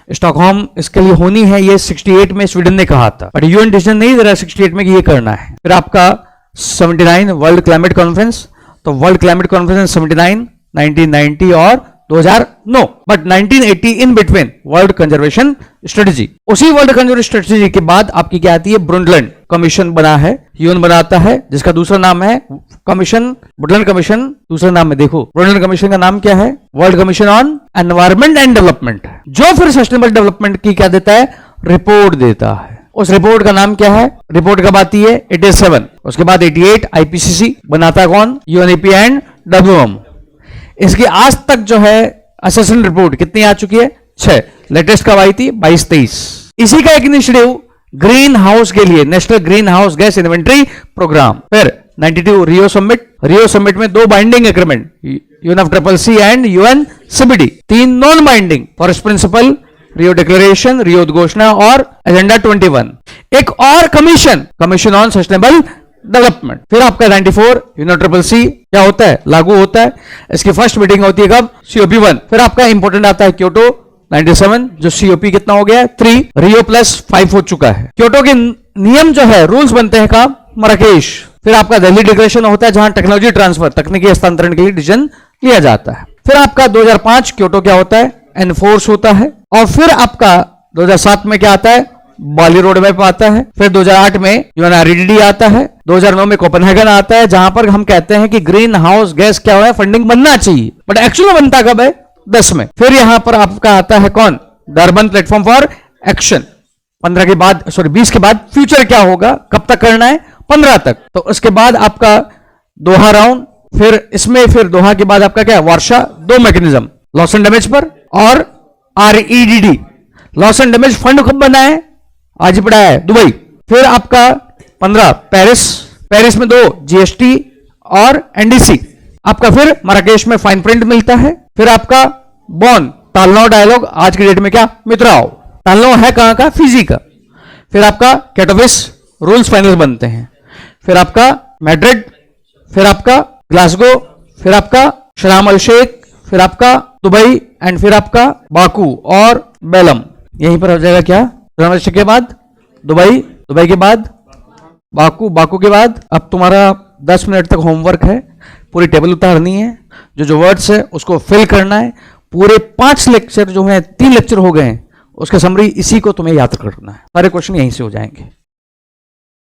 Stockholm इसके लिए होनी है, ये 68 में स्वीडन ने कहा था, बट यूएन डिसीजन नहीं दे रहा 68 में कि ये करना है। फिर आपका 79 वर्ल्ड क्लाइमेट कॉन्फ्रेंस, तो वर्ल्ड क्लाइमेट कॉन्फ्रेंस 79, 1990 और 2009, but 1980 in between world conservation strategy. उसी वर्ल्ड कंजर्वेशन स्ट्रेटजी के बाद आपकी क्या आती है, ब्रुंडलैंड कमीशन बना है, यूएन बनाता है, जिसका दूसरा नाम है कमीशन, ब्रुंडलैंड कमीशन दूसरा नाम है। देखो ब्रुंडलैंड कमीशन का नाम क्या है, world commission on environment and development, जो फिर सस्टेनेबल डेवलपमेंट की क्या देता है, रिपोर्ट देता है। उस रिपोर्ट का नाम क्या है, रिपोर्ट कब आती है, 87। उसके बाद 88 आईपीसीसी बनाता कौन, यूएनईपी एंड डब्ल्यूएम। इसकी आज तक जो है असेसमेंट रिपोर्ट कितनी आ चुकी है, 6। लेटेस्ट कब आई थी, 22-23। इसी का एक इनिशिएटिव ग्रीन हाउस के लिए, national greenhouse gas inventory programme. फिर 92 रियो समिट, रियो समिट में 2 binding agreement, UNFCCC and UN CBD, 3 non binding, forest principle, Rio declaration, Rio उद्घोषणा और एजेंडा 21। एक और commission, commission on sustainable development. फिर आपका 94 यूएनएफसीसीसी क्या होता है, लागू होता है। इसकी फर्स्ट मीटिंग होती है कब, COP1। फिर आपका इंपॉर्टेंट आता है क्योटो 97, जो COP कितना हो गया, 3। रियो +5 हो चुका है। क्योटो के नियम जो है, रूल्स बनते हैं कब, मराकेश। फिर आपका दिल्ली डिक्लेरेशन होता है, जहां टेक्नोलॉजी ट्रांसफर, तकनीकी हस्तांतरण के लिए डिसीजन लिया जाता है। फिर आपका 2005 क्योटो क्या होता है, एनफोर्स होता है। और फिर आपका 2007 में क्या आता है, बाली रोड मैप आता है। फिर 2008 में यूएनआरईडी आता है। 2009 में कोपेनहेगन आता है, जहां पर हम कहते हैं कि ग्रीन हाउस गैस क्या है, फंडिंग बनना चाहिए, बट एक्चुअली बनता कब है, 10 में। फिर यहां पर आपका आता है कौन, डरबन प्लेटफॉर्म फॉर एक्शन। 15 के बाद, सॉरी 20 के बाद फ्यूचर क्या होगा, कब तक करना है, 15 तक। तो उसके बाद आपका दोहा राउंड, फिर इसमें फिर दोहा के बाद आपका क्या है, वार्षा 2 मैकेनिज्म, लॉस एंड डैमेज पर और REDD। Loss and damage fund कब बना है, आज ही पढ़ा है, दुबई। फिर आपका 15 पेरिस, पेरिस में 2 GST और NDC। आपका फिर मराकेश में फाइन प्रिंट मिलता है। फिर आपका बॉन तालनाव डायलॉग, आज की डेट में क्या, मित्राओ। तालनाव है कहां का, फिजी का। फिर आपका कैटोविस रूल्स फाइनल बनते हैं। फिर आपका मैड्रिड, फिर आपका ग्लासगो, फिर आपका शर्म अल शेख, फिर आपका दुबई एंड फिर आपका बाकू और बेलम। यहीं पर हो जाएगा क्या, शर्म अल शेख के बाद दुबई, दुबई के बाद बाकू, बाकू के बाद अब तुम्हारा 10 मिनट तक होमवर्क है, पूरी टेबल उतारनी है, जो वर्ड्स है उसको फिल करना है। पूरे 5 लेक्चर जो है, 3 लेक्चर हो गए हैं, उसका समरी इसी को तुम्हें याद करना है। सारे क्वेश्चन यहीं से हो जाएंगे।